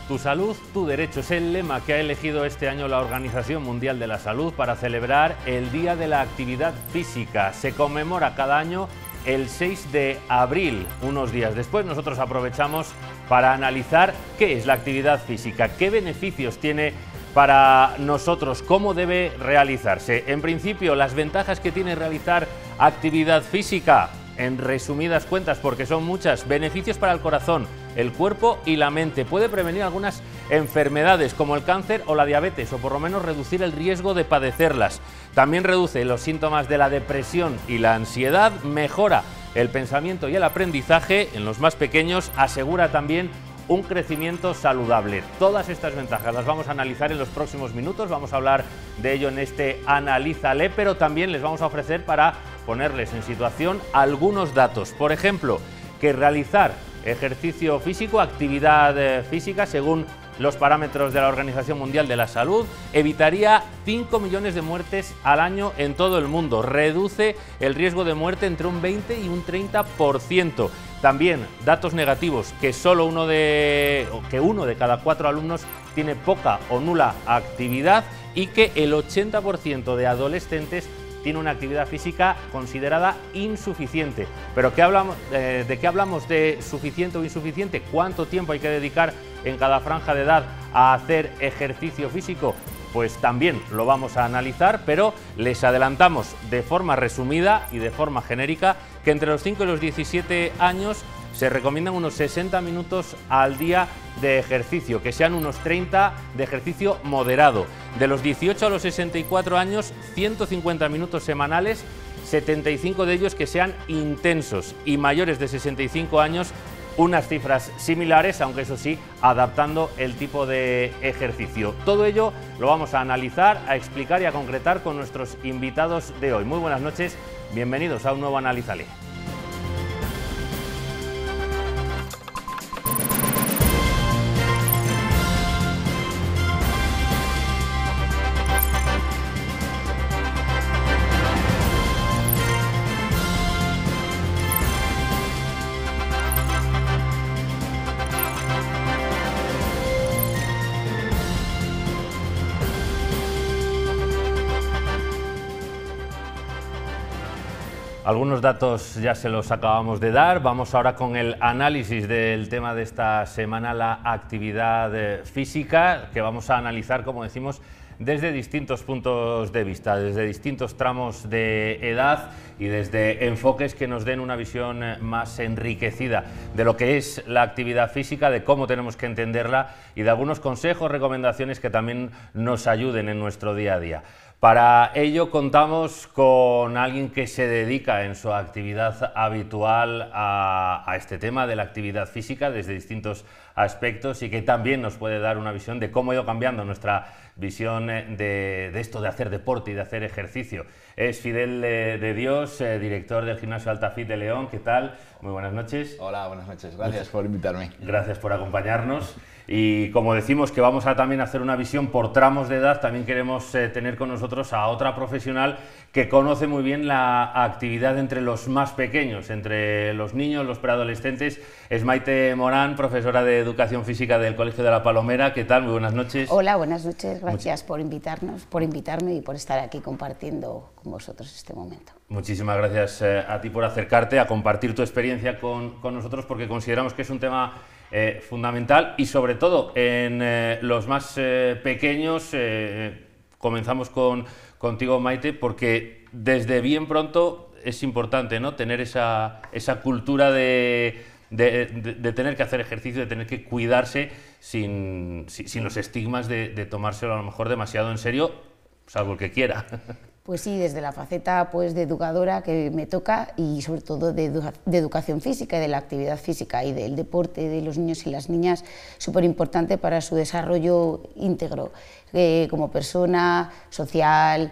Tu salud, tu derecho. Es el lema que ha elegido este año la Organización Mundial de la Salud para celebrar el Día de la Actividad Física. Se conmemora cada año el 6 de abril. Unos días después nosotros aprovechamos para analizar qué es la actividad física, qué beneficios tiene para nosotros, cómo debe realizarse. En principio, las ventajas que tiene realizar actividad física, en resumidas cuentas, porque son muchas: beneficios para el corazón, el cuerpo y la mente. Puede prevenir algunas enfermedades como el cáncer o la diabetes, o por lo menos reducir el riesgo de padecerlas. También reduce los síntomas de la depresión y la ansiedad, mejora el pensamiento y el aprendizaje en los más pequeños, asegura también un crecimiento saludable. Todas estas ventajas las vamos a analizar en los próximos minutos, vamos a hablar de ello en este Analízale, pero también les vamos a ofrecer, para ponerles en situación, algunos datos. Por ejemplo, que realizar ejercicio físico, actividad física, según los parámetros de la Organización Mundial de la Salud, evitaría 5 millones de muertes al año en todo el mundo. Reduce el riesgo de muerte entre un 20 y un 30%. También datos negativos: que uno de cada 4 alumnos tiene poca o nula actividad, y que el 80% de adolescentes tiene una actividad física considerada insuficiente. Pero ¿de qué hablamos de suficiente o insuficiente? ¿Cuánto tiempo hay que dedicar en cada franja de edad a hacer ejercicio físico? Pues también lo vamos a analizar, pero les adelantamos de forma resumida y de forma genérica que entre los 5 y los 17 años se recomiendan unos 60 minutos al día de ejercicio, que sean unos 30 de ejercicio moderado. De los 18 a los 64 años, 150 minutos semanales, 75 de ellos que sean intensos, y mayores de 65 años, unas cifras similares, aunque eso sí, adaptando el tipo de ejercicio. Todo ello lo vamos a analizar, a explicar y a concretar con nuestros invitados de hoy. Muy buenas noches, bienvenidos a un nuevo Analízale. Algunos datos ya se los acabamos de dar. Vamos ahora con el análisis del tema de esta semana, la actividad física, que vamos a analizar, como decimos, desde distintos puntos de vista, desde distintos tramos de edad y desde enfoques que nos den una visión más enriquecida de lo que es la actividad física, de cómo tenemos que entenderla y de algunos consejos, recomendaciones que también nos ayuden en nuestro día a día. Para ello contamos con alguien que se dedica en su actividad habitual a este tema de la actividad física desde distintos aspectos, y que también nos puede dar una visión de cómo ha ido cambiando nuestra visión de esto de hacer deporte y de hacer ejercicio. Es Fidel de Dios, director del Gimnasio Altafit de León. ¿Qué tal? Muy buenas noches. Hola, buenas noches. Gracias por invitarme. Gracias por acompañarnos. Y como decimos que vamos a también hacer una visión por tramos de edad, también queremos tener con nosotros a otra profesional que conoce muy bien la actividad entre los más pequeños, entre los niños, los preadolescentes. Es Maite Morán, profesora de Educación Física del Colegio de la Palomera. ¿Qué tal? Muy buenas noches. Hola, buenas noches. Gracias por invitarme y por estar aquí compartiendo con vosotros este momento. Muchísimas gracias a ti por acercarte, a compartir tu experiencia con nosotros, porque consideramos que es un tema fundamental, y sobre todo en los más pequeños. Comenzamos contigo, Maite, porque desde bien pronto es importante, ¿no?, tener esa cultura de tener que hacer ejercicio, de tener que cuidarse sin los estigmas de tomárselo a lo mejor demasiado en serio, salvo el que quiera. Pues sí, desde la faceta de educadora que me toca, y sobre todo de educación física y de la actividad física y del deporte de los niños y las niñas, súper importante para su desarrollo íntegro, como persona, social,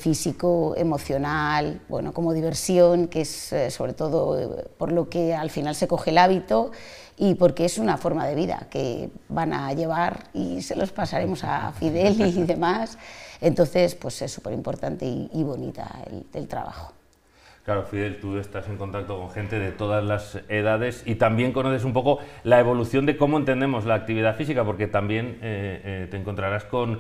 físico, emocional, bueno, como diversión, que es sobre todo por lo que al final se coge el hábito, y porque es una forma de vida que van a llevar y se los pasaremos a Fidel y demás. Entonces, pues es súper importante y bonita el trabajo. Claro, Fidel, tú estás en contacto con gente de todas las edades y también conoces un poco la evolución de cómo entendemos la actividad física, porque también te encontrarás con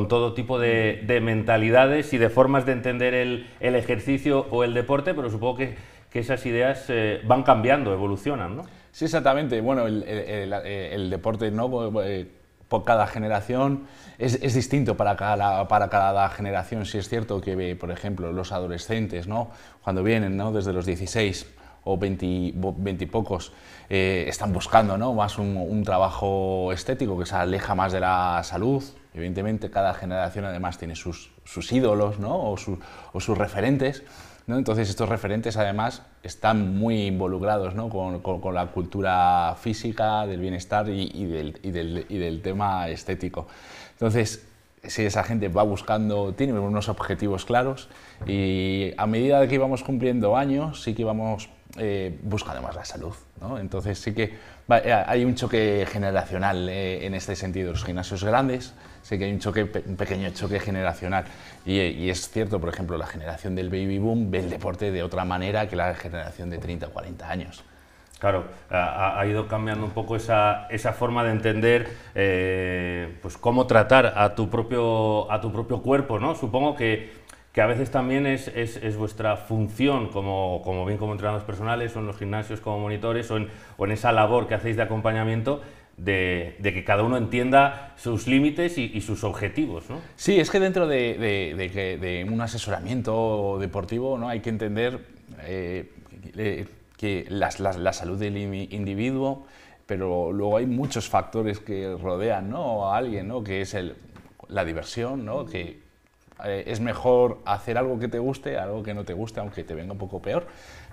todo tipo de mentalidades y de formas de entender el ejercicio o el deporte, pero supongo que esas ideas van cambiando, evolucionan, ¿no? Sí, exactamente. Bueno, el deporte, ¿no? Por cada generación es distinto para cada generación. Sí es cierto que, por ejemplo, los adolescentes, ¿no? Cuando vienen, ¿no? Desde los 16 o 20 y pocos, están buscando, ¿no? Más un trabajo estético que se aleja más de la salud. Evidentemente, cada generación además tiene sus ídolos, ¿no? o sus referentes, ¿no? Entonces estos referentes además están muy involucrados, ¿no? con la cultura física, del bienestar y del tema estético. Entonces, si esa gente va buscando, tiene unos objetivos claros y a medida de que íbamos cumpliendo años, sí que íbamos buscando más la salud, ¿no? Entonces sí que hay un choque generacional en este sentido. Los gimnasios grandes, sí que hay un pequeño choque generacional y es cierto, por ejemplo, la generación del baby boom ve el deporte de otra manera que la generación de 30 o 40 años. Claro, ha ido cambiando un poco esa forma de entender pues cómo tratar a tu propio cuerpo, ¿no? Supongo que a veces también es vuestra función como entrenadores personales o en los gimnasios como monitores o en esa labor que hacéis de acompañamiento de que cada uno entienda sus límites y sus objetivos, ¿no? Sí, es que dentro de un asesoramiento deportivo, ¿no? Hay que entender que la salud del individuo, pero luego hay muchos factores que rodean, ¿no? a alguien, ¿no? Que es la diversión, ¿no? Que es mejor hacer algo que te guste, algo que no te guste, aunque te venga un poco peor,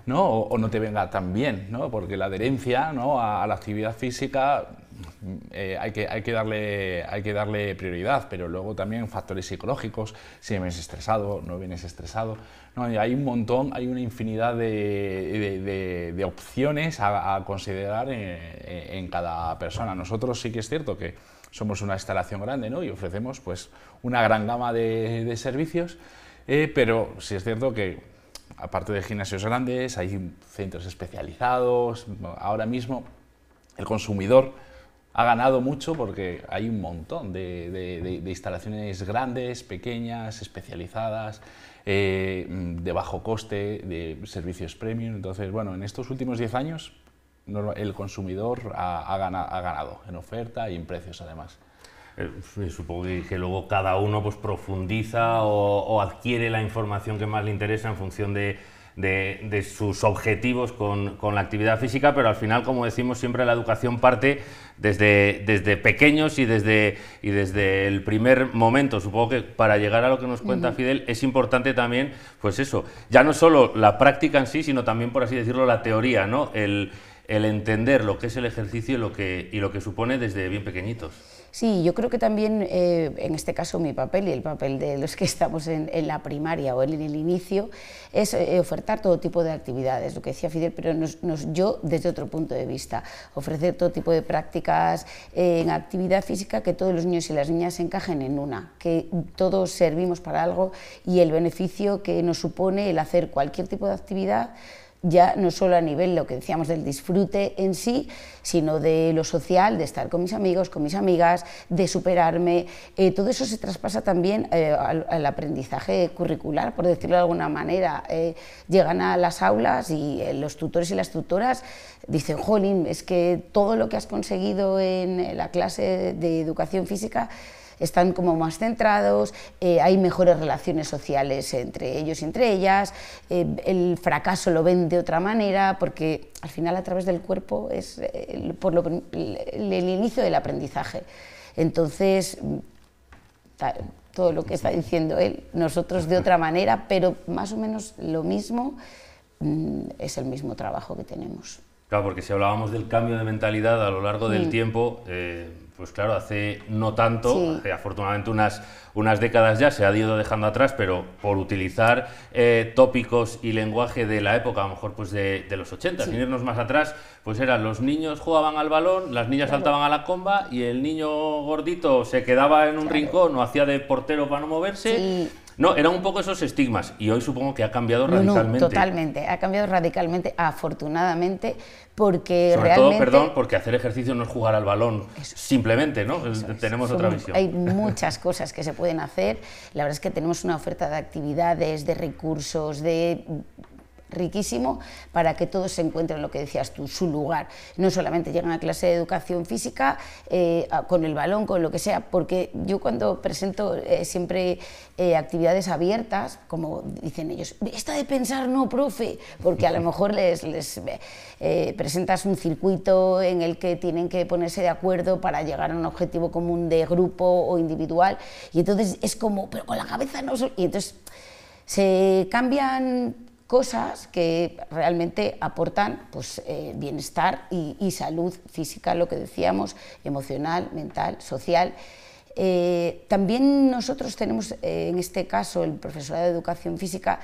¿no? o no te venga tan bien, ¿no? Porque la adherencia, ¿no? a la actividad física hay que darle prioridad, pero luego también factores psicológicos, si vienes estresado, no vienes estresado, ¿no? Y hay un montón, hay una infinidad de opciones a considerar en cada persona. Nosotros sí que es cierto que somos una instalación grande, ¿no? Y ofrecemos pues una gran gama de servicios, pero sí es cierto que aparte de gimnasios grandes hay centros especializados. Ahora mismo el consumidor ha ganado mucho porque hay un montón de instalaciones grandes, pequeñas, especializadas, de bajo coste, de servicios premium. Entonces, bueno, en estos últimos 10 años el consumidor ha ganado en oferta y en precios además. Supongo que luego cada uno pues profundiza o adquiere la información que más le interesa en función de sus objetivos con la actividad física, pero al final, como decimos siempre, la educación parte desde pequeños y desde el primer momento. Supongo que para llegar a lo que nos cuenta Fidel es importante también, pues eso, ya no solo la práctica en sí, sino también, por así decirlo, la teoría, ¿no? El entender lo que es el ejercicio y lo que supone desde bien pequeñitos. Sí, yo creo que también, en este caso, mi papel y el papel de los que estamos en la primaria o en el inicio, es ofertar todo tipo de actividades, lo que decía Fidel, pero yo desde otro punto de vista, ofrecer todo tipo de prácticas en actividad física, que todos los niños y las niñas encajen en una, que todos servimos para algo y el beneficio que nos supone el hacer cualquier tipo de actividad, ya no solo a nivel, lo que decíamos, del disfrute en sí, sino de lo social, de estar con mis amigos, con mis amigas, de superarme. Todo eso se traspasa también al aprendizaje curricular, por decirlo de alguna manera. Llegan a las aulas y los tutores y las tutoras dicen: jolín, es que todo lo que has conseguido en la clase de educación física están como más centrados, hay mejores relaciones sociales entre ellos y entre ellas, el fracaso lo ven de otra manera, porque al final a través del cuerpo es el inicio del aprendizaje. Entonces, todo lo que está diciendo él, nosotros de otra manera, pero más o menos lo mismo, es el mismo trabajo que tenemos. Claro, porque si hablábamos del cambio de mentalidad a lo largo del tiempo, pues claro, hace no tanto, hace afortunadamente unas décadas ya se ha ido dejando atrás, pero por utilizar tópicos y lenguaje de la época, a lo mejor pues de los 80, sin irnos más atrás, pues eran los niños jugaban al balón, las niñas saltaban a la comba y el niño gordito se quedaba en un rincón o hacía de portero para no moverse. No, eran un poco esos estigmas y hoy supongo que ha cambiado No, radicalmente. totalmente, ha cambiado radicalmente, afortunadamente, porque Sobre realmente... todo, perdón, porque hacer ejercicio no es jugar al balón simplemente, ¿no? Tenemos otra visión. Hay muchas cosas que se pueden hacer, la verdad es que tenemos una oferta de actividades, de recursos, riquísimo para que todos se encuentren, lo que decías tú, su lugar. No solamente llegan a clase de educación física con el balón, con lo que sea, porque yo cuando presento siempre actividades abiertas, como dicen ellos, esta de pensar no, profe, porque a lo mejor les presentas un circuito en el que tienen que ponerse de acuerdo para llegar a un objetivo común de grupo o individual, y entonces es como, pero con la cabeza no... Y entonces se cambian cosas que realmente aportan pues, bienestar y salud física, lo que decíamos, emocional, mental, social. También nosotros tenemos, en este caso, el profesorado de educación física,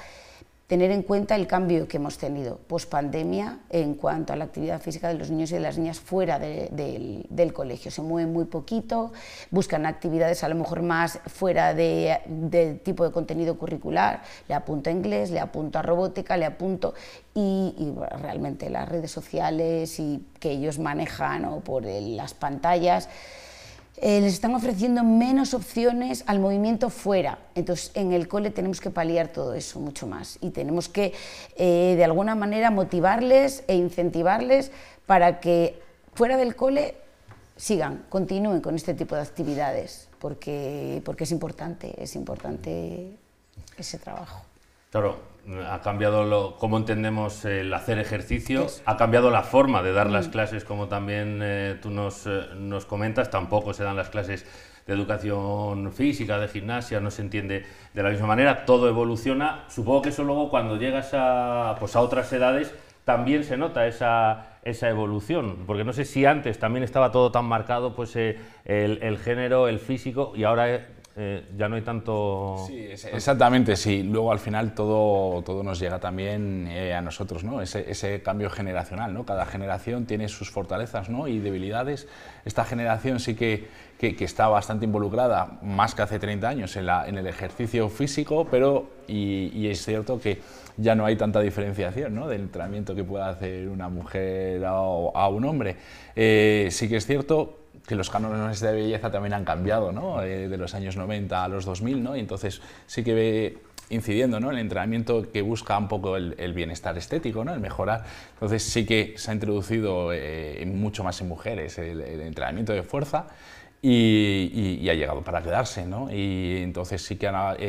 tener en cuenta el cambio que hemos tenido post-pandemia en cuanto a la actividad física de los niños y de las niñas fuera del colegio. Se mueven muy poquito, buscan actividades a lo mejor más fuera del tipo de contenido curricular. Le apunto a inglés, le apunto a robótica, le apunto... Y realmente las redes sociales y que ellos manejan o por las pantallas, les están ofreciendo menos opciones al movimiento fuera. Entonces, en el cole tenemos que paliar todo eso mucho más y tenemos que, de alguna manera, motivarles e incentivarles para que fuera del cole continúen con este tipo de actividades, porque es importante ese trabajo. Claro, ha cambiado cómo entendemos el hacer ejercicio, ha cambiado la forma de dar las clases, como también tú nos comentas. Tampoco se dan las clases de educación física, de gimnasia, no se entiende de la misma manera, todo evoluciona. Supongo que eso luego cuando llegas a otras edades también se nota esa evolución, porque no sé si antes también estaba todo tan marcado, pues el género, el físico, y ahora... ya no hay tanto... Sí, exactamente, sí. Luego al final todo nos llega también a nosotros, ¿no? Ese cambio generacional, ¿no? Cada generación tiene sus fortalezas, ¿no? Y debilidades. Esta generación sí que está bastante involucrada, más que hace 30 años, en el ejercicio físico, pero y es cierto que ya no hay tanta diferenciación, ¿no? Del entrenamiento que pueda hacer una mujer a un hombre. Sí que es cierto que los cánones de belleza también han cambiado, ¿no? De los años 90 a los 2000, ¿no? Y entonces sí que ve incidiendo, ¿no? El entrenamiento que busca un poco el bienestar estético, ¿no? El mejorar. Entonces sí que se ha introducido mucho más en mujeres el entrenamiento de fuerza y ha llegado para quedarse, ¿no? Y entonces sí que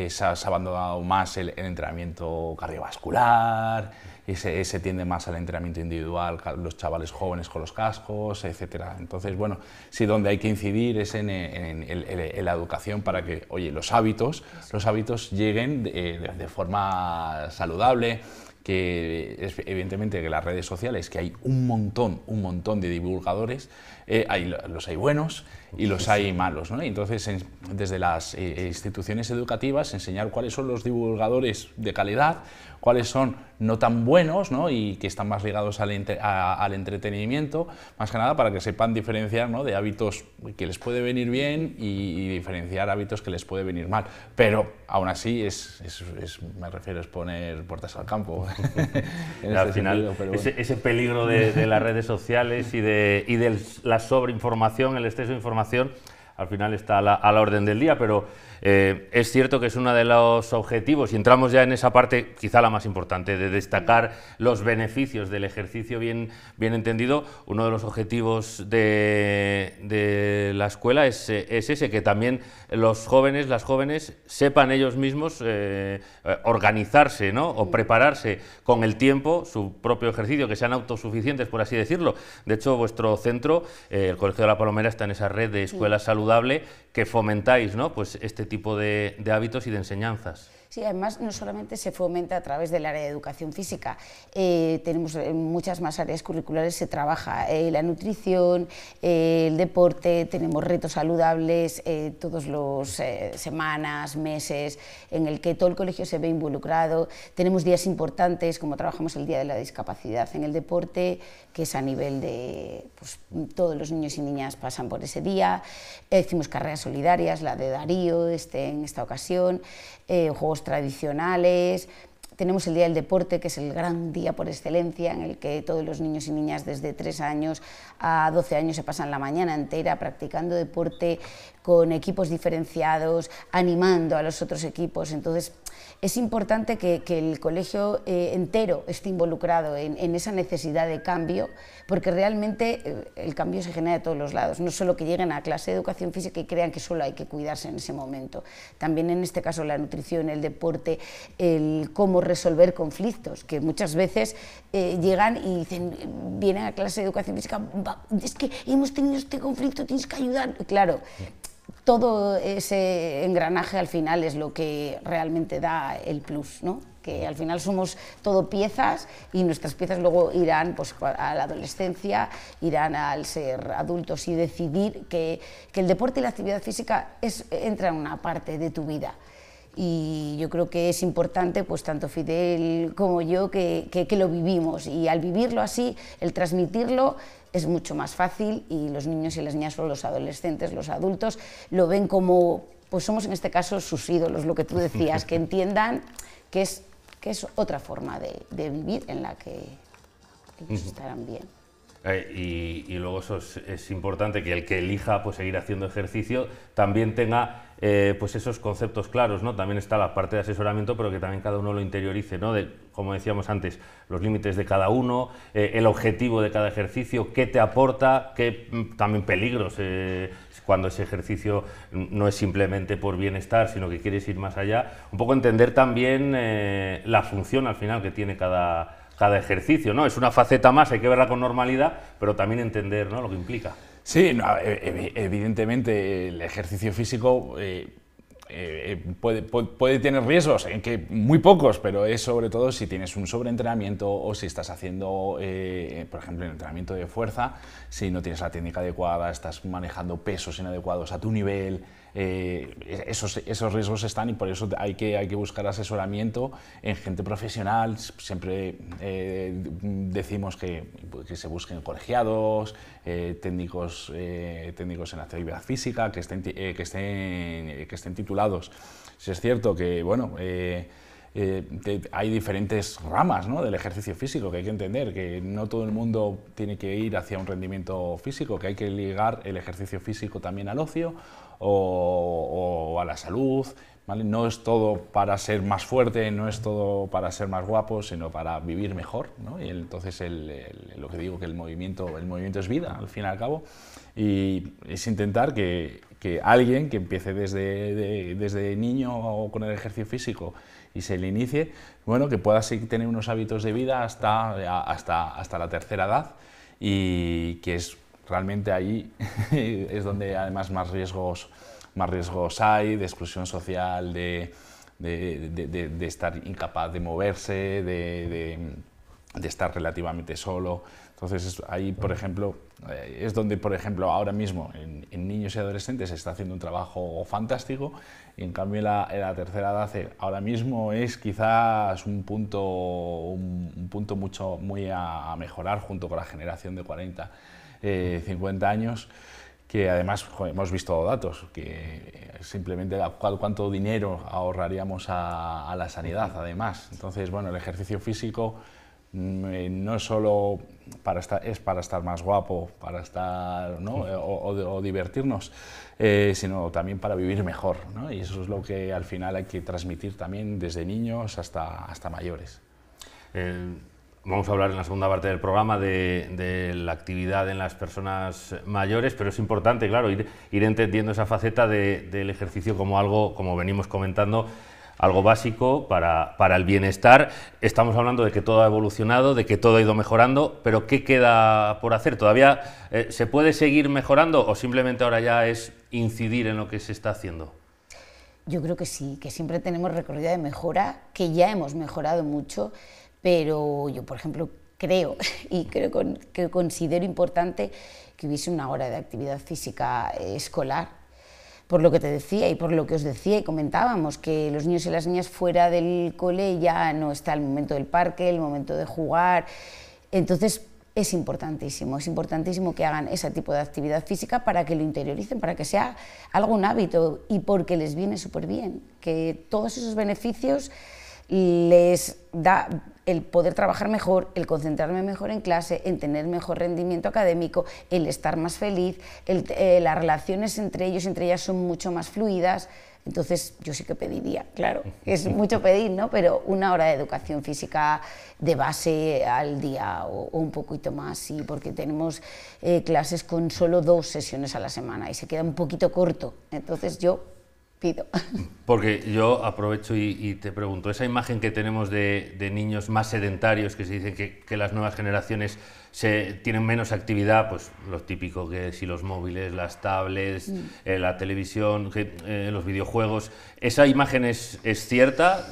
se ha abandonado más el entrenamiento cardiovascular, se tiende más al entrenamiento individual, los chavales jóvenes con los cascos, etcétera. Entonces, bueno, sí, donde hay que incidir es en la educación para que, oye, los hábitos lleguen de forma saludable, que es evidentemente que las redes sociales, que hay un montón de divulgadores, los hay buenos y los hay malos, ¿no? Y entonces, desde las instituciones educativas, enseñar cuáles son los divulgadores de calidad, cuáles son no tan buenos, ¿no? Y que están más ligados al entretenimiento, más que nada para que sepan diferenciar, ¿no? De hábitos que les puede venir bien y diferenciar hábitos que les puede venir mal. Pero aún así me refiero a poner puertas al campo. Al final, sentido, bueno. ese peligro de las redes sociales y de la sobreinformación, el exceso de información, al final está a la orden del día, pero es cierto que es uno de los objetivos, y entramos ya en esa parte quizá la más importante, de destacar los beneficios del ejercicio bien entendido. Uno de los objetivos de la escuela es ese, que también los jóvenes, las jóvenes, sepan ellos mismos organizarse, ¿no? O prepararse con el tiempo su propio ejercicio, que sean autosuficientes, por así decirlo. De hecho, vuestro centro, el Colegio de la Palomera, está en esa red de escuela saludable que fomentáis, ¿no? Pues este tipo de hábitos y de enseñanzas. Sí, además no solamente se fomenta a través del área de educación física, tenemos en muchas más áreas curriculares, se trabaja la nutrición, el deporte, tenemos retos saludables todos los semanas, meses, en el que todo el colegio se ve involucrado, tenemos días importantes, como trabajamos el Día de la Discapacidad en el deporte, que es a nivel de, pues, todos los niños y niñas pasan por ese día, hicimos carreras solidarias, la de Darío en esta ocasión, juegos tradicionales, tenemos el Día del Deporte, que es el gran día por excelencia, en el que todos los niños y niñas desde 3 años a 12 años se pasan la mañana entera practicando deporte con equipos diferenciados, animando a los otros equipos. Entonces, es importante que el colegio entero esté involucrado en esa necesidad de cambio, porque realmente el cambio se genera de todos los lados, no solo que lleguen a clase de educación física y crean que solo hay que cuidarse en ese momento, también en este caso la nutrición, el deporte, el cómo resolver conflictos, que muchas veces llegan y dicen, vienen a clase de educación física, es que hemos tenido este conflicto, tienes que ayudar, claro. Todo ese engranaje al final es lo que realmente da el plus, ¿no? Que al final somos todo piezas y nuestras piezas luego irán pues, a la adolescencia, irán al ser adultos y decidir que el deporte y la actividad física entra en una parte de tu vida. Y yo creo que es importante, pues tanto Fidel como yo, que lo vivimos, y al vivirlo así, el transmitirlo es mucho más fácil, y los niños y las niñas o los adolescentes, los adultos, lo ven como, pues somos en este caso sus ídolos, lo que tú decías, que entiendan que es otra forma de vivir en la que ellos estarán bien. Y luego eso es importante, que el que elija pues seguir haciendo ejercicio también tenga pues esos conceptos claros, ¿no? También está la parte de asesoramiento, pero que también cada uno lo interiorice, ¿no? De, como decíamos antes, los límites de cada uno, el objetivo de cada ejercicio, qué te aporta, qué también peligros, cuando ese ejercicio no es simplemente por bienestar, sino que quieres ir más allá. Un poco entender también la función al final que tiene cada ejercicio, ¿no? Es una faceta más, hay que verla con normalidad, pero también entender, ¿no?, lo que implica. Sí, no, evidentemente el ejercicio físico puede tener riesgos, en que muy pocos, pero es sobre todo si tienes un sobreentrenamiento o si estás haciendo, por ejemplo, el entrenamiento de fuerza, si no tienes la técnica adecuada, estás manejando pesos inadecuados a tu nivel. Esos riesgos están, y por eso hay que buscar asesoramiento en gente profesional. Siempre decimos que se busquen colegiados, técnicos en actividad física, que estén titulados. Si es cierto que, bueno, hay diferentes ramas, ¿no?, del ejercicio físico, que hay que entender que no todo el mundo tiene que ir hacia un rendimiento físico, que hay que ligar el ejercicio físico también al ocio o a la salud, ¿vale? No es todo para ser más fuerte, no es todo para ser más guapo, sino para vivir mejor, ¿no? Y entonces lo que digo, que el movimiento es vida, al fin y al cabo, y es intentar que alguien que empiece desde niño con el ejercicio físico y se le inicie, bueno, que pueda tener unos hábitos de vida hasta la tercera edad, y que es realmente ahí es donde además más riesgos hay, de exclusión social, de estar incapaz de moverse, de estar relativamente solo. Entonces ahí, por ejemplo, es donde, por ejemplo, ahora mismo en niños y adolescentes se está haciendo un trabajo fantástico, y en cambio en la tercera edad ahora mismo es quizás un punto muy a mejorar, junto con la generación de 40, 50 años, que además hemos visto datos, que simplemente cuánto dinero ahorraríamos a la sanidad, además. Entonces, bueno, el ejercicio físico no es solo para estar más guapo, para estar, ¿no?, o divertirnos, sino también para vivir mejor, ¿no? Y eso es lo que al final hay que transmitir también desde niños hasta mayores. Vamos a hablar en la segunda parte del programa de la actividad en las personas mayores, pero es importante, claro, ir entendiendo esa faceta del ejercicio como algo, como venimos comentando, algo básico para el bienestar. Estamos hablando de que todo ha evolucionado, de que todo ha ido mejorando, pero ¿qué queda por hacer? ¿Todavía se puede seguir mejorando o simplemente ahora ya es incidir en lo que se está haciendo? Yo creo que sí, que siempre tenemos recorrido de mejora, que ya hemos mejorado mucho, pero yo, por ejemplo, creo que considero importante que hubiese una hora de actividad física escolar, por lo que te decía y por lo que os decía y comentábamos, que los niños y las niñas fuera del cole ya no está el momento del parque, el momento de jugar, entonces es importantísimo que hagan ese tipo de actividad física para que lo interioricen, para que sea algo un hábito y porque les viene súper bien, que todos esos beneficios les da el poder trabajar mejor, el concentrarme mejor en clase, en tener mejor rendimiento académico, el estar más feliz, las relaciones entre ellos y entre ellas son mucho más fluidas. Entonces yo sí que pediría, claro, es mucho pedir, ¿no? Pero una hora de educación física de base al día o un poquito más, sí, porque tenemos clases con solo 2 sesiones a la semana y se queda un poquito corto, entonces yo pido. Porque yo aprovecho y te pregunto, esa imagen que tenemos de niños más sedentarios, que se dice que las nuevas generaciones tienen menos actividad, pues lo típico que si los móviles, las tablets, la televisión, los videojuegos, ¿esa imagen es cierta?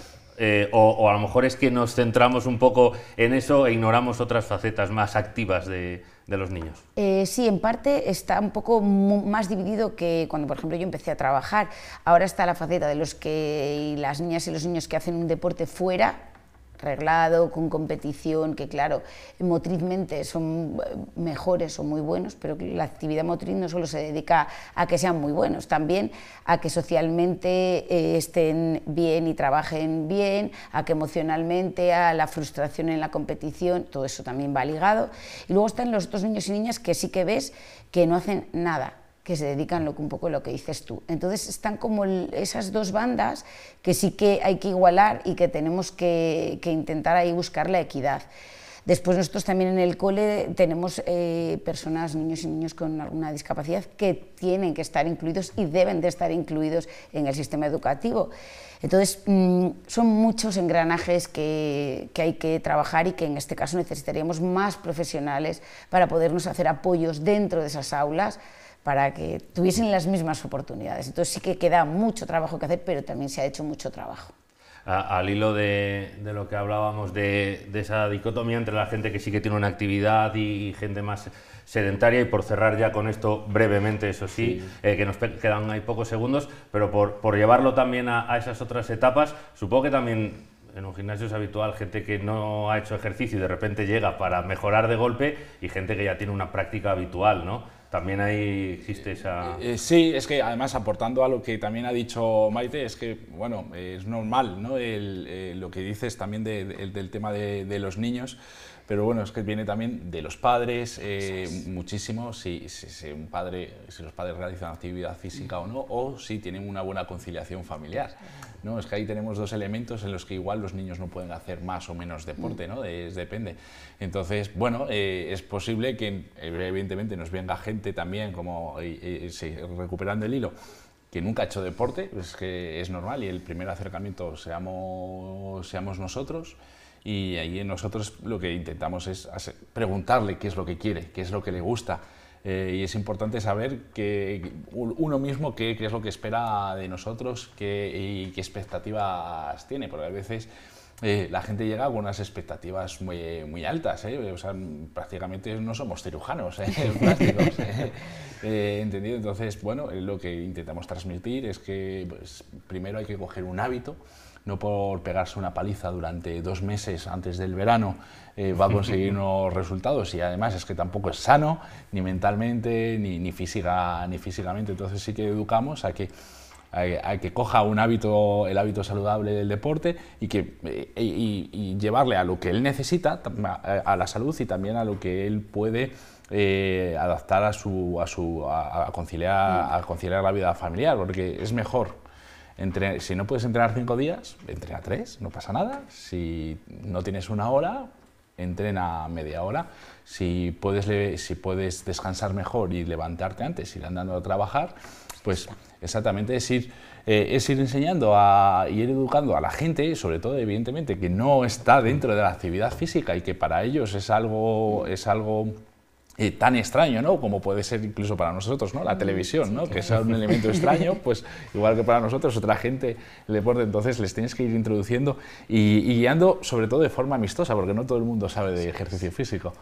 O a lo mejor es que nos centramos un poco en eso e ignoramos otras facetas más activas de los niños. Sí, en parte está un poco más dividido que cuando, por ejemplo, yo empecé a trabajar. Ahora está la faceta de las niñas y los niños que hacen un deporte fuera, reglado, con competición, que claro, motrizmente son mejores o muy buenos, pero la actividad motriz no solo se dedica a que sean muy buenos, también a que socialmente estén bien y trabajen bien, a que emocionalmente, a la frustración en la competición, todo eso también va ligado. Y luego están los otros niños y niñas que sí que ves que no hacen nada, que se dedican un poco a lo que dices tú. Entonces están como esas dos bandas que sí que hay que igualar y que tenemos que intentar ahí buscar la equidad. Después nosotros también en el cole tenemos personas, niños y niños con alguna discapacidad que tienen que estar incluidos y deben de estar incluidos en el sistema educativo. Entonces son muchos engranajes que hay que trabajar y que en este caso necesitaríamos más profesionales para podernos hacer apoyos dentro de esas aulas para que tuviesen las mismas oportunidades. Entonces sí que queda mucho trabajo que hacer, pero también se ha hecho mucho trabajo. Al hilo de lo que hablábamos de esa dicotomía entre la gente que sí que tiene una actividad y gente más sedentaria, y por cerrar ya con esto brevemente, eso sí, que nos quedan ahí pocos segundos, pero por llevarlo también a esas otras etapas, supongo que también en un gimnasio es habitual gente que no ha hecho ejercicio y de repente llega para mejorar de golpe, y gente que ya tiene una práctica habitual, ¿no? También ahí existe esa... Sí, es que además aportando a lo que también ha dicho Maite, es que, bueno, es normal, ¿no? Lo que dices también del tema de los niños, pero bueno, es que viene también de los padres, muchísimo, si los padres realizan actividad física o no, o si tienen una buena conciliación familiar, ¿no? Es que ahí tenemos dos elementos en los que igual los niños no pueden hacer más o menos deporte, ¿no? Depende. Entonces, bueno, es posible que evidentemente nos venga gente también, como recuperando el hilo, que nunca ha hecho deporte, pues que es normal, y el primer acercamiento seamos nosotros. Y ahí nosotros lo que intentamos es preguntarle qué es lo que quiere, qué es lo que le gusta. Y es importante saber que uno mismo qué es lo que espera de nosotros y qué expectativas tiene, porque a veces la gente llega con unas expectativas muy altas, o sea, prácticamente no somos cirujanos plásticos, ¿entendido? Entonces, bueno, lo que intentamos transmitir es que pues, primero hay que coger un hábito. No por pegarse una paliza durante 2 meses antes del verano va a conseguir unos resultados, y además es que tampoco es sano, ni mentalmente, ni físicamente. Entonces sí que educamos a que coja el hábito saludable del deporte y llevarle a lo que él necesita, a la salud, y también a lo que él puede adaptar a conciliar la vida familiar, porque es mejor. Si no puedes entrenar 5 días, entrena 3, no pasa nada. Si no tienes 1 hora, entrena media hora. Si puedes descansar mejor y levantarte antes, ir andando a trabajar, pues exactamente es ir enseñando y ir educando a la gente, sobre todo evidentemente que no está dentro de la actividad física y que para ellos es algo tan extraño, ¿no? Como puede ser incluso para nosotros, ¿no? La televisión, ¿no? Que es un elemento extraño, pues igual que para nosotros, otra gente, el deporte. Entonces les tienes que ir introduciendo y guiando, sobre todo de forma amistosa, porque no todo el mundo sabe de ejercicio físico.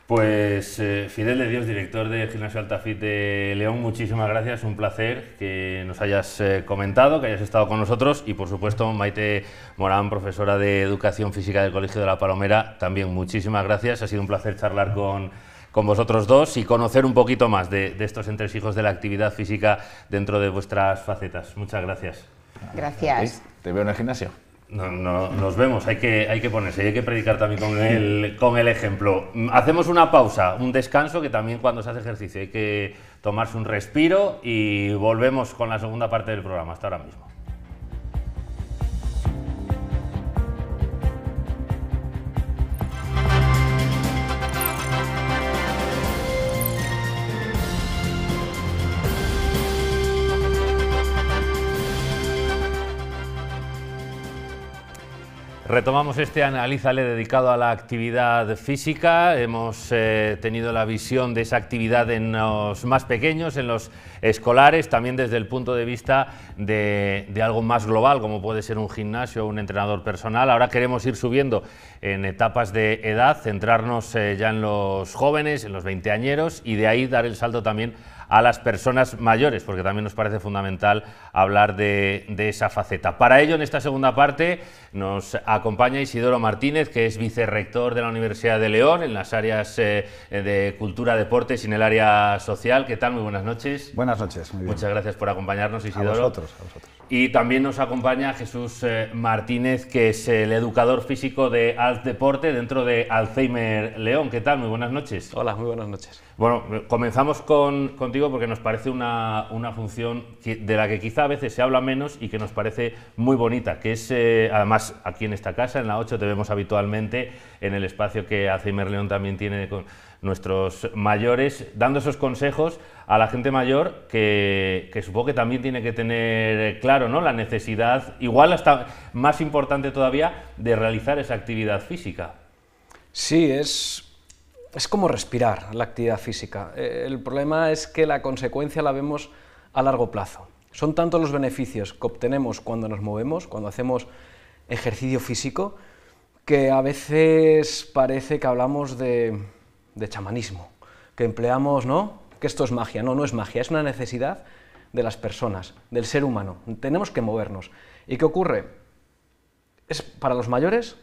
Pues Fidel de Dios, director del Gimnasio Altafit de León, muchísimas gracias, un placer que nos hayas comentado, que hayas estado con nosotros, y por supuesto Maite Morán, profesora de Educación Física del Colegio de La Palomera, también muchísimas gracias, ha sido un placer charlar con vosotros dos y conocer un poquito más de estos entresijos de la actividad física dentro de vuestras facetas. Muchas gracias. Gracias. ¿Te veo en el gimnasio? No, nos vemos, hay que ponerse, hay que predicar también con el ejemplo. Hacemos una pausa, un descanso, que también cuando se hace ejercicio hay que tomarse un respiro, y volvemos con la segunda parte del programa. Hasta ahora mismo. Retomamos este Analízale dedicado a la actividad física. Hemos tenido la visión de esa actividad en los más pequeños, en los escolares, también desde el punto de vista de algo más global, como puede ser un gimnasio o un entrenador personal. Ahora queremos ir subiendo en etapas de edad, centrarnos ya en los jóvenes, en los veinteañeros, y de ahí dar el salto también a las personas mayores, porque también nos parece fundamental hablar de esa faceta. Para ello, en esta segunda parte, nos acompaña Isidoro Martínez, que es vicerrector de la Universidad de León, en las áreas de cultura, deportes y en el área social. ¿Qué tal? Muy buenas noches. Buenas noches, muy bien. Muchas gracias por acompañarnos, Isidoro. A vosotros. Y también nos acompaña Jesús Martínez, que es el educador físico de Alt Deporte dentro de Alzheimer León. ¿Qué tal? Muy buenas noches. Hola, muy buenas noches. Bueno, comenzamos contigo porque nos parece una función de la que quizá a veces se habla menos y que nos parece muy bonita, que es, además, aquí en esta casa, en la 8, te vemos habitualmente en el espacio que Alzheimer León también tiene con nuestros mayores, dando esos consejos a la gente mayor que supongo que también tiene que tener claro, ¿no?, la necesidad, igual hasta más importante todavía, de realizar esa actividad física. Sí, es como respirar la actividad física. El problema es que la consecuencia la vemos a largo plazo. Son tantos los beneficios que obtenemos cuando nos movemos, cuando hacemos ejercicio físico, que a veces parece que hablamos de chamanismo, que empleamos, ¿no?, que esto es magia. No, no es magia, es una necesidad de las personas, del ser humano. Tenemos que movernos. ¿Y qué ocurre? Es para los mayores,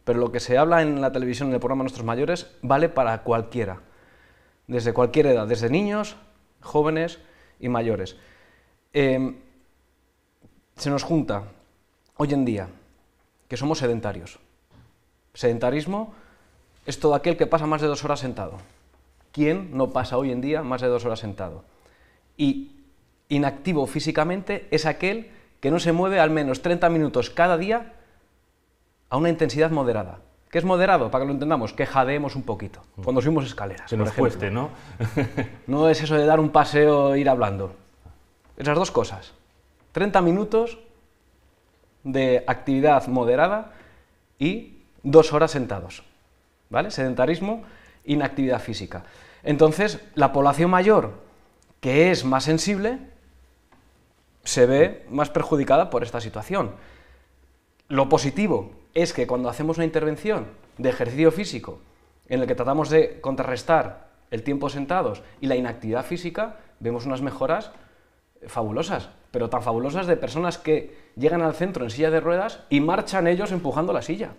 pero lo que se habla en la televisión, en el programa Nuestros Mayores, vale para cualquiera, desde cualquier edad, desde niños, jóvenes y mayores. Se nos junta hoy en día que somos sedentarios. Sedentarismo es todo aquel que pasa más de 2 horas sentado. ¿Quién no pasa hoy en día más de 2 horas sentado? Y inactivo físicamente es aquel que no se mueve al menos 30 minutos cada día a una intensidad moderada. ¿Qué es moderado? Para que lo entendamos, que jadeemos un poquito cuando subimos escaleras. Que nos cueste, ¿no? No es eso de dar un paseo e ir hablando. Esas dos cosas. 30 minutos de actividad moderada y 2 horas sentados. ¿Vale? Sedentarismo, inactividad física. Entonces, la población mayor, que es más sensible, se ve más perjudicada por esta situación. Lo positivo es que cuando hacemos una intervención de ejercicio físico en el que tratamos de contrarrestar el tiempo sentados y la inactividad física, vemos unas mejoras fabulosas, pero tan fabulosas de personas que llegan al centro en silla de ruedas y marchan ellos empujando la silla,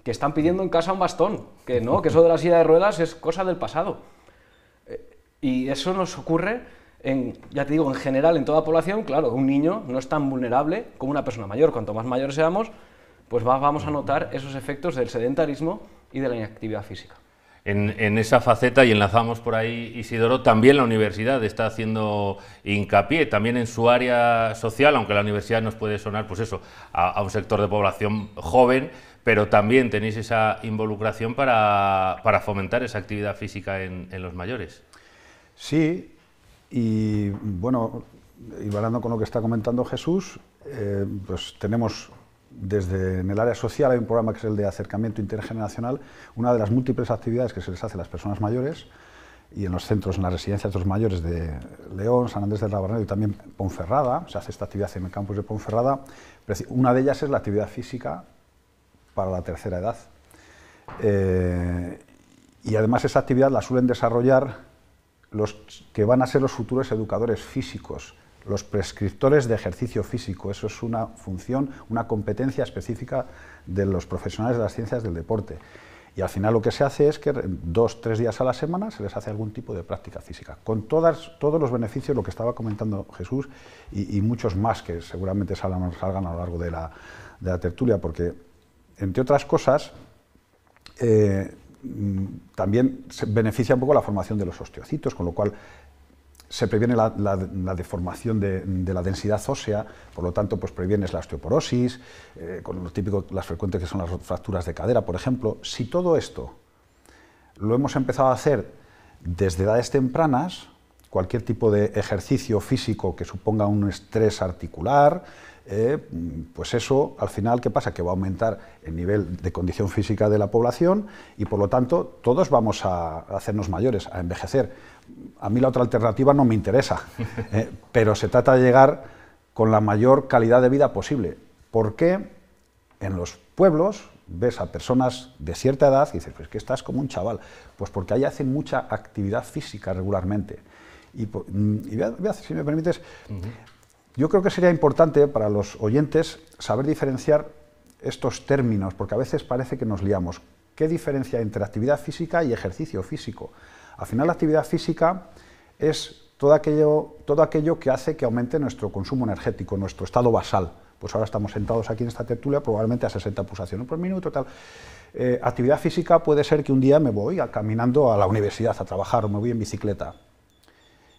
que están pidiendo en casa un bastón, que no, que eso de la silla de ruedas es cosa del pasado. Y eso nos ocurre, ya te digo, en general en toda población. Claro, un niño no es tan vulnerable como una persona mayor. Cuanto más mayores seamos, pues vamos a notar esos efectos del sedentarismo y de la inactividad física. En esa faceta, y enlazamos por ahí, Isidoro, también la universidad está haciendo hincapié, también en su área social, aunque la universidad nos puede sonar, pues eso, a un sector de población joven, pero también tenéis esa involucración para fomentar esa actividad física en los mayores. Sí, y bueno, y hablando con lo que está comentando Jesús, pues tenemos desde en el área social hay un programa que es el de acercamiento intergeneracional, una de las múltiples actividades que se les hace a las personas mayores, y en los centros, en las residencias de los mayores de León, San Andrés del Rabarnero y también Ponferrada. Se hace esta actividad en el campus de Ponferrada. Una de ellas es la actividad física para la tercera edad. Y además esa actividad la suelen desarrollar los que van a ser los futuros educadores físicos, los prescriptores de ejercicio físico. Eso es una función, una competencia específica de los profesionales de las ciencias del deporte. Y al final lo que se hace es que 2 o 3 días a la semana se les hace algún tipo de práctica física, con todos los beneficios, lo que estaba comentando Jesús, y muchos más que seguramente salgan a lo largo de la tertulia, porque, entre otras cosas, también se beneficia un poco la formación de los osteocitos, con lo cual se previene la deformación de la densidad ósea, por lo tanto pues previenes la osteoporosis, con lo típico, las frecuentes que son las fracturas de cadera, por ejemplo. Si todo esto lo hemos empezado a hacer desde edades tempranas, cualquier tipo de ejercicio físico que suponga un estrés articular, pues eso, al final, ¿qué pasa? Que va a aumentar el nivel de condición física de la población y, por lo tanto, todos vamos a hacernos mayores, a envejecer. A mí la otra alternativa no me interesa, pero se trata de llegar con la mayor calidad de vida posible. ¿Por qué en los pueblos ves a personas de cierta edad y dices, pues que estás como un chaval? Pues porque ahí hacen mucha actividad física regularmente. Y si me permites, yo creo que sería importante para los oyentes saber diferenciar estos términos, porque a veces parece que nos liamos. ¿Qué diferencia entre actividad física y ejercicio físico? Al final, la actividad física es todo aquello que hace que aumente nuestro consumo energético, nuestro estado basal. Pues ahora estamos sentados aquí en esta tertulia, probablemente a 60 pulsaciones por minuto, tal. Actividad física puede ser que un día me voy caminando a la universidad a trabajar o me voy en bicicleta.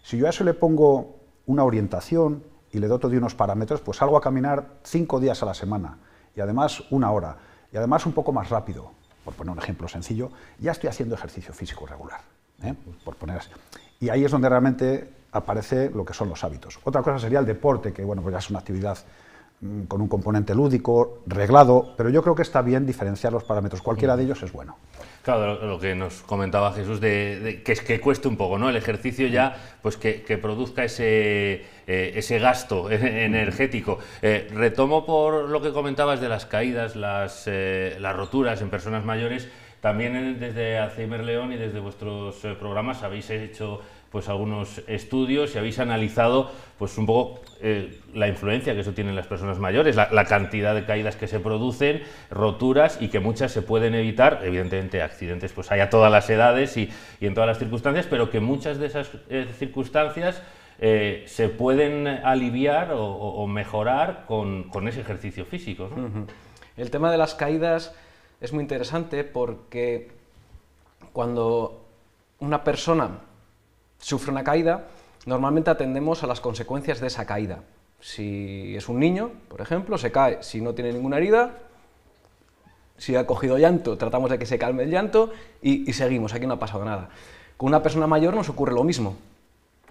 Si yo a eso le pongo una orientación y le doto de unos parámetros, pues salgo a caminar 5 días a la semana y además 1 hora y además un poco más rápido, por poner un ejemplo sencillo, ya estoy haciendo ejercicio físico regular, por poner así. Y ahí es donde realmente aparece lo que son los hábitos. Otra cosa sería el deporte, que bueno, pues ya es una actividad con un componente lúdico, reglado, pero yo creo que está bien diferenciar los parámetros, cualquiera de ellos es bueno. Claro, lo que nos comentaba Jesús, que es que cueste un poco, ¿no? El ejercicio ya, pues que produzca ese gasto energético. Retomo por lo que comentabas de las caídas, las roturas en personas mayores. También desde Alzheimer León y desde vuestros programas habéis hecho pues algunos estudios y habéis analizado pues un poco la influencia que eso tiene en las personas mayores, la cantidad de caídas que se producen, roturas, y que muchas se pueden evitar. Evidentemente accidentes pues hay a todas las edades y en todas las circunstancias, pero que muchas de esas circunstancias se pueden aliviar o mejorar con ese ejercicio físico, ¿no? El tema de las caídas es muy interesante porque cuando una persona sufre una caída, normalmente atendemos a las consecuencias de esa caída. Si es un niño, por ejemplo, se cae, si no tiene ninguna herida, si ha cogido llanto, tratamos de que se calme el llanto y seguimos, aquí no ha pasado nada. Con una persona mayor nos ocurre lo mismo.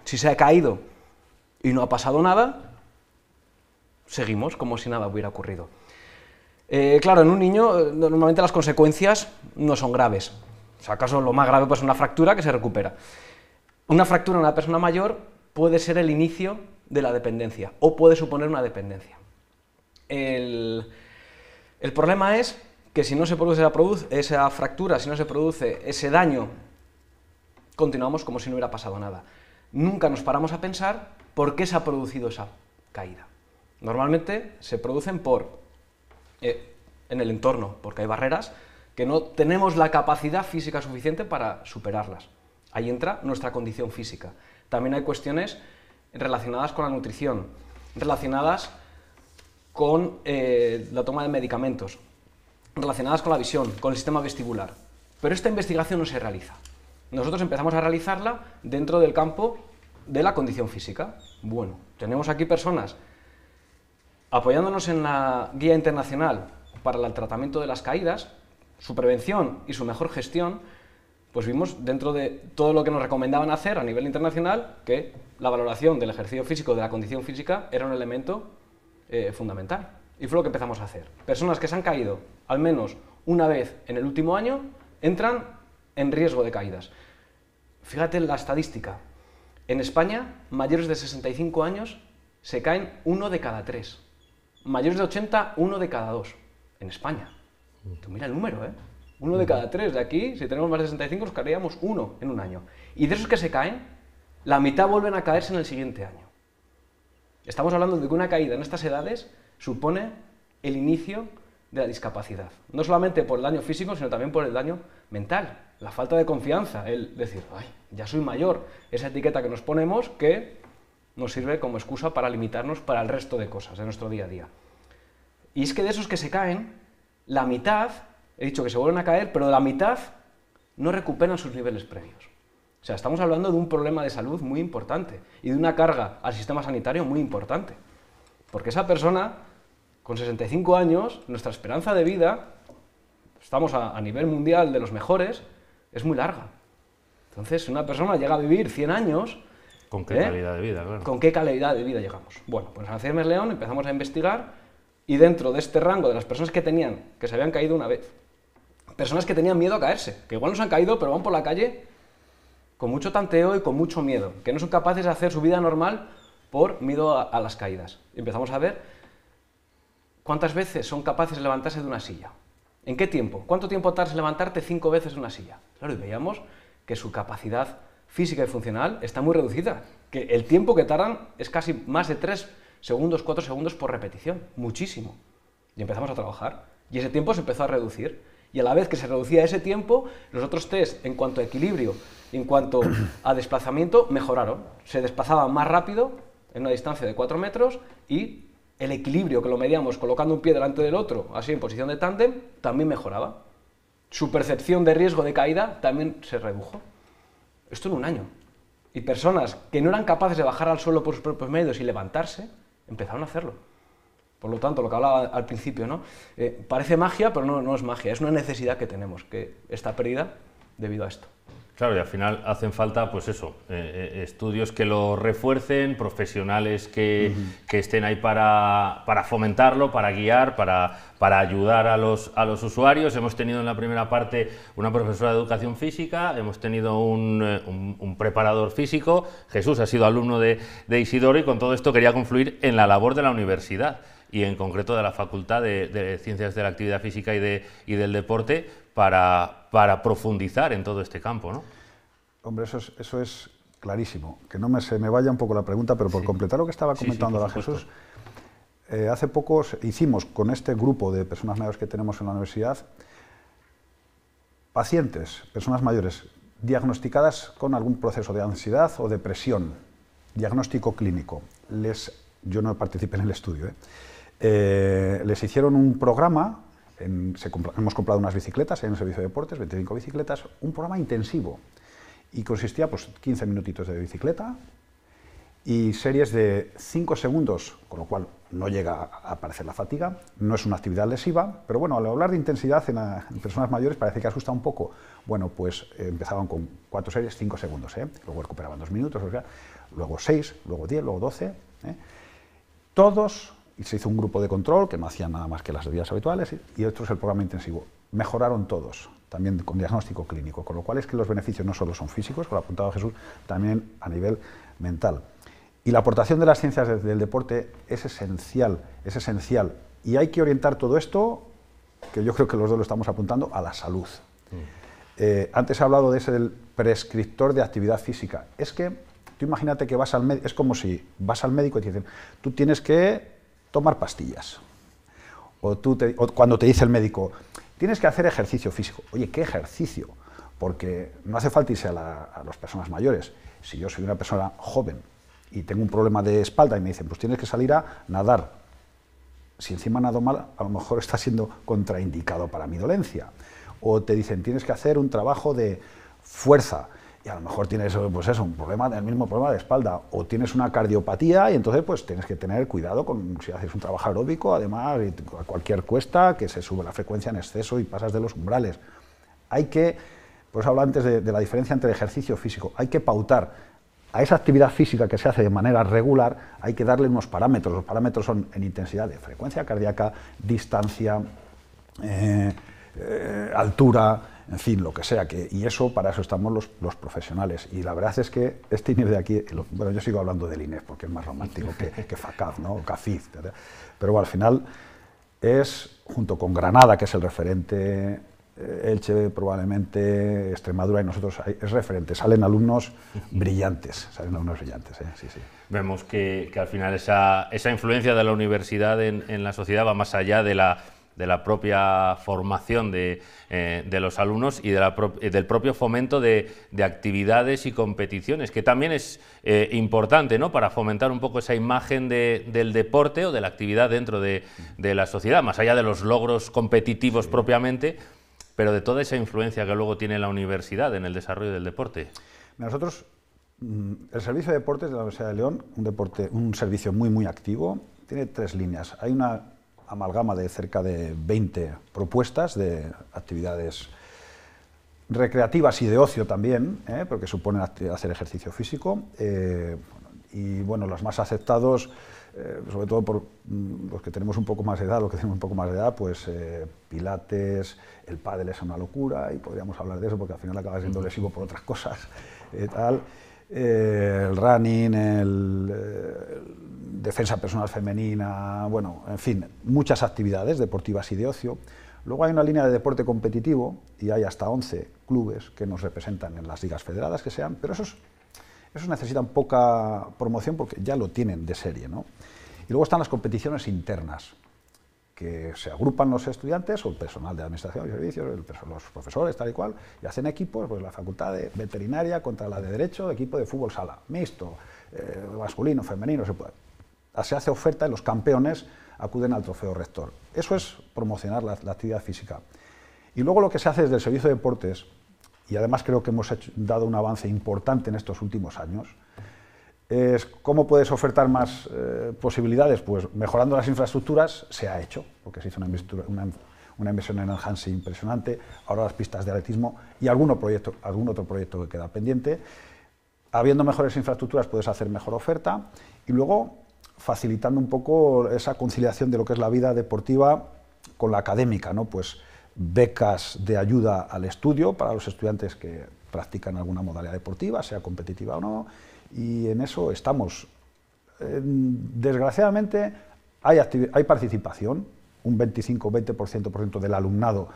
Si se ha caído y no ha pasado nada, seguimos como si nada hubiera ocurrido. Claro, en un niño normalmente las consecuencias no son graves. O sea, acaso lo más grave pues es una fractura que se recupera. Una fractura en una persona mayor puede ser el inicio de la dependencia o puede suponer una dependencia. El problema es que si no se produce esa fractura, si no se produce ese daño, continuamos como si no hubiera pasado nada. Nunca nos paramos a pensar por qué se ha producido esa caída. Normalmente se producen en el entorno, porque hay barreras que no tenemos la capacidad física suficiente para superarlas. Ahí entra nuestra condición física. También hay cuestiones relacionadas con la nutrición, relacionadas con la toma de medicamentos, relacionadas con la visión, con el sistema vestibular. Pero esta investigación no se realiza. Nosotros empezamos a realizarla dentro del campo de la condición física. Bueno, tenemos aquí personas apoyándonos en la Guía Internacional para el Tratamiento de las Caídas, su prevención y su mejor gestión. Pues vimos dentro de todo lo que nos recomendaban hacer a nivel internacional que la valoración del ejercicio físico, de la condición física, era un elemento fundamental. Y fue lo que empezamos a hacer. Personas que se han caído al menos una vez en el último año entran en riesgo de caídas. Fíjate en la estadística. En España, mayores de 65 años se caen 1 de cada 3. Mayores de 80, 1 de cada 2. En España. Tú mira el número, ¿eh? 1 de cada 3. De aquí, si tenemos más de 65, nos caeríamos 1 en un año. Y de esos que se caen, la mitad vuelven a caerse en el siguiente año. Estamos hablando de que una caída en estas edades supone el inicio de la discapacidad. No solamente por el daño físico, sino también por el daño mental. La falta de confianza, el decir, ay, ya soy mayor. Esa etiqueta que nos ponemos que nos sirve como excusa para limitarnos para el resto de cosas de nuestro día a día. Y es que de esos que se caen, la mitad, he dicho que se vuelven a caer, pero la mitad no recuperan sus niveles previos. O sea, estamos hablando de un problema de salud muy importante y de una carga al sistema sanitario muy importante. Porque esa persona, con 65 años, nuestra esperanza de vida, estamos a nivel mundial de los mejores, es muy larga. Entonces, si una persona llega a vivir 100 años... ¿Con qué calidad de vida? Claro. ¿Con qué calidad de vida llegamos? Bueno, pues en Alzheimer León empezamos a investigar y dentro de este rango de las personas que se habían caído una vez, personas que tenían miedo a caerse, que igual no se han caído, pero van por la calle con mucho tanteo y con mucho miedo, que no son capaces de hacer su vida normal por miedo a las caídas. Y empezamos a ver cuántas veces son capaces de levantarse de una silla. ¿En qué tiempo? ¿Cuánto tiempo tardas en levantarte 5 veces de una silla? Claro, y veíamos que su capacidad física y funcional está muy reducida, que el tiempo que tardan es casi más de 3 segundos, 4 segundos por repetición, muchísimo. Y empezamos a trabajar, y ese tiempo se empezó a reducir, y a la vez que se reducía ese tiempo, los otros test en cuanto a equilibrio, en cuanto a desplazamiento, mejoraron. Se desplazaban más rápido, en una distancia de 4 metros, y el equilibrio que lo medíamos colocando un pie delante del otro, así en posición de tándem, también mejoraba. Su percepción de riesgo de caída también se redujo. Esto en un año. Y personas que no eran capaces de bajar al suelo por sus propios medios y levantarse, empezaron a hacerlo. Por lo tanto, lo que hablaba al principio, ¿no? Parece magia, pero no es magia, es una necesidad que tenemos, que está perdida debido a esto. Claro, y al final hacen falta, pues eso, estudios que lo refuercen, profesionales que estén ahí para fomentarlo, para guiar, para ayudar a los usuarios. Hemos tenido en la primera parte una profesora de educación física, hemos tenido un preparador físico. Jesús ha sido alumno de Isidoro y con todo esto quería confluir en la labor de la universidad y en concreto de la Facultad de Ciencias de la Actividad Física y del Deporte para profundizar en todo este campo, ¿no? Hombre, eso es clarísimo. Que no se me vaya un poco la pregunta, pero por completar lo que estaba comentando ahora Jesús, hace poco hicimos con este grupo de personas mayores que tenemos en la universidad, pacientes, personas mayores, diagnosticadas con algún proceso de ansiedad o depresión, diagnóstico clínico. Yo no participé en el estudio, les hicieron un programa, hemos comprado unas bicicletas en el servicio de deportes, 25 bicicletas, un programa intensivo, y consistía pues 15 minutitos de bicicleta y series de 5 segundos, con lo cual no llega a aparecer la fatiga, no es una actividad lesiva, pero bueno, al hablar de intensidad en personas mayores parece que asusta un poco. Bueno, pues empezaban con 4 series, 5 segundos, luego recuperaban 2 minutos, o sea, luego 6, luego 10, luego 12, todos, y se hizo un grupo de control que no hacían nada más que las vías habituales, y otro es el programa intensivo. Mejoraron todos, también con diagnóstico clínico, con lo cual es que los beneficios no solo son físicos, como lo apuntaba Jesús, también a nivel mental. Y la aportación de las ciencias del deporte es esencial, y hay que orientar todo esto, que yo creo que los dos lo estamos apuntando, a la salud. Antes he hablado de ese del prescriptor de actividad física. Es que tú imagínate que vas al médico, es como si vas al médico y te dicen, tú tienes que tomar pastillas. O cuando te dice el médico, tienes que hacer ejercicio físico. Oye, ¿qué ejercicio? Porque no hace falta irse a las personas mayores. Si yo soy una persona joven y tengo un problema de espalda y me dicen, pues tienes que salir a nadar. Si encima nado mal, a lo mejor está siendo contraindicado para mi dolencia. O te dicen, tienes que hacer un trabajo de fuerza. Y a lo mejor tienes pues eso, el mismo problema de espalda, o tienes una cardiopatía y entonces pues tienes que tener cuidado si haces un trabajo aeróbico, además a cualquier cuesta que se sube la frecuencia en exceso y pasas de los umbrales. Hay que, por eso hablo antes de la diferencia entre ejercicio físico, hay que pautar a esa actividad física que se hace de manera regular, hay que darle unos parámetros. Los parámetros son en intensidad de frecuencia cardíaca, distancia, altura, en fin, lo que sea, y eso, para eso estamos los profesionales. Y la verdad es que este INEF de aquí, bueno, yo sigo hablando del INEF porque es más romántico que FACAF, ¿no? O CAFIF, pero bueno, al final es, junto con Granada, que es el referente, Elche probablemente, Extremadura y nosotros, es referente, salen alumnos brillantes, sí, sí. Vemos que al final esa influencia de la universidad en la sociedad va más allá de la propia formación de los alumnos y del propio fomento de actividades y competiciones, que también es importante, ¿no?, para fomentar un poco esa imagen del deporte o de la actividad dentro de la sociedad, más allá de los logros competitivos propiamente, pero de toda esa influencia que luego tiene la universidad en el desarrollo del deporte. Nosotros, el Servicio de Deportes de la Universidad de León, un servicio muy activo, tiene 3 líneas. Hay una amalgama de cerca de 20 propuestas de actividades recreativas y de ocio también, porque suponen hacer ejercicio físico, y bueno, los más aceptados, sobre todo por los que tenemos un poco más de edad, pues pilates, el pádel es una locura, y podríamos hablar de eso porque al final acaba siendo lesivo por otras cosas, el running, defensa personal femenina, bueno, en fin, muchas actividades deportivas y de ocio. Luego hay una línea de deporte competitivo y hay hasta 11 clubes que nos representan en las ligas federadas que sean, pero esos necesitan poca promoción porque ya lo tienen de serie, ¿no? Y luego están las competiciones internas, que se agrupan los estudiantes o el personal de administración y servicios, los profesores, tal y cual, y hacen equipos, pues la facultad de veterinaria contra la de derecho, equipo de fútbol sala, mixto, masculino, femenino, se hace oferta y los campeones acuden al trofeo rector. Eso es promocionar la actividad física. Y luego lo que se hace desde el Servicio de Deportes, y además creo que hemos dado un avance importante en estos últimos años, es cómo puedes ofertar más posibilidades. Pues mejorando las infraestructuras se ha hecho, porque se hizo una inversión en Enhanse impresionante, ahora las pistas de atletismo y algún otro proyecto que queda pendiente. Habiendo mejores infraestructuras puedes hacer mejor oferta y luego facilitando un poco esa conciliación de lo que es la vida deportiva con la académica, ¿no? Pues becas de ayuda al estudio para los estudiantes que practican alguna modalidad deportiva, sea competitiva o no, y en eso estamos. Desgraciadamente hay participación, un 25-20% del alumnado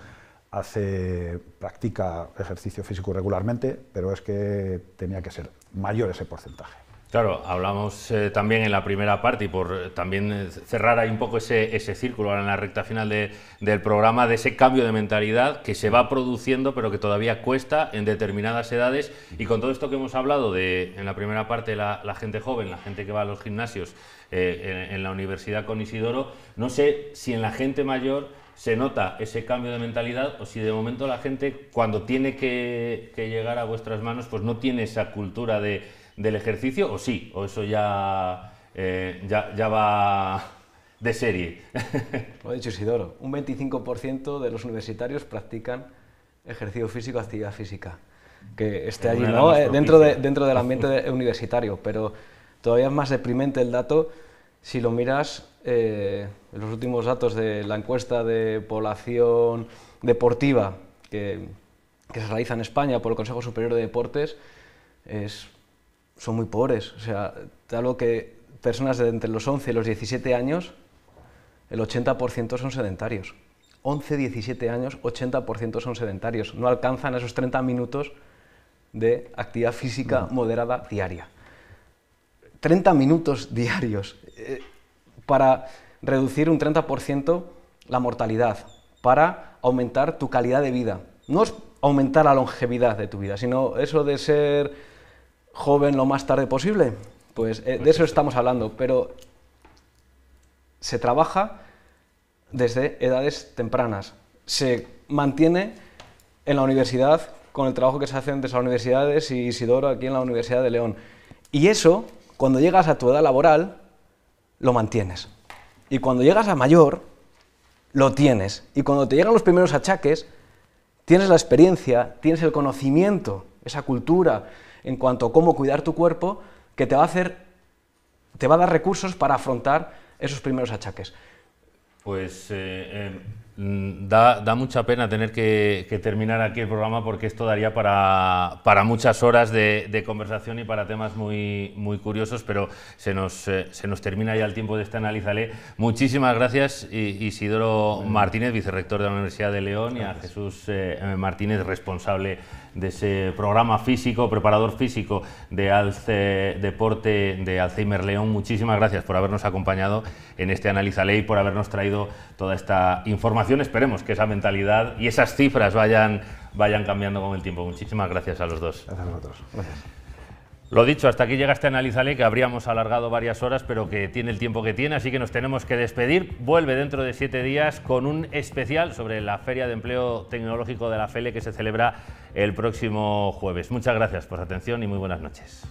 practica ejercicio físico regularmente, pero es que tenía que ser mayor ese porcentaje. Claro, hablamos también en la primera parte, y por también cerrar ahí un poco ese círculo ahora en la recta final del programa, de ese cambio de mentalidad que se va produciendo pero que todavía cuesta en determinadas edades, y con todo esto que hemos hablado en la primera parte, la gente joven, la gente que va a los gimnasios en la universidad con Isidoro, no sé si en la gente mayor se nota ese cambio de mentalidad o si de momento la gente, cuando tiene que llegar a vuestras manos, pues no tiene esa cultura del ejercicio, o sí, o eso ya va de serie. Lo ha dicho Isidoro, un 25% de los universitarios practican ejercicio físico, actividad física, que esté allí, ¿no? dentro del ambiente universitario, pero todavía es más deprimente el dato si lo miras los últimos datos de la encuesta de población deportiva que se realiza en España por el Consejo Superior de Deportes. Son muy pobres, o sea, te hablo que personas de entre los 11 y los 17 años, el 80% son sedentarios. 11, 17 años, 80% son sedentarios, no alcanzan esos 30 minutos de actividad física moderada diaria. 30 minutos diarios para reducir un 30% la mortalidad, para aumentar tu calidad de vida. No es aumentar la longevidad de tu vida, sino eso de ser joven lo más tarde posible, pues de eso estamos hablando, pero se trabaja desde edades tempranas, se mantiene en la universidad con el trabajo que se hace desde las universidades y Isidoro aquí en la Universidad de León, y eso, cuando llegas a tu edad laboral, lo mantienes, y cuando llegas a mayor, lo tienes, y cuando te llegan los primeros achaques, tienes la experiencia, tienes el conocimiento, esa cultura en cuanto a cómo cuidar tu cuerpo, que te va a dar recursos para afrontar esos primeros achaques. Pues Da mucha pena tener que terminar aquí el programa, porque esto daría para muchas horas de conversación y para temas muy curiosos, pero se nos termina ya el tiempo de este Analízale. Muchísimas gracias, Isidoro Martínez, vicerrector de la Universidad de León, y a Jesús Martínez, responsable de ese programa físico, preparador físico de Deporte de Alzheimer León. Muchísimas gracias por habernos acompañado en este Analízale y por habernos traído toda esta información. Esperemos que esa mentalidad y esas cifras vayan cambiando con el tiempo. Muchísimas gracias a los dos. Gracias a vosotros. Gracias. Lo dicho, hasta aquí llega este Analízale, que habríamos alargado varias horas, pero que tiene el tiempo que tiene, así que nos tenemos que despedir. Vuelve dentro de 7 días con un especial sobre la Feria de Empleo Tecnológico de la FELE, que se celebra el próximo jueves. Muchas gracias por su atención y muy buenas noches.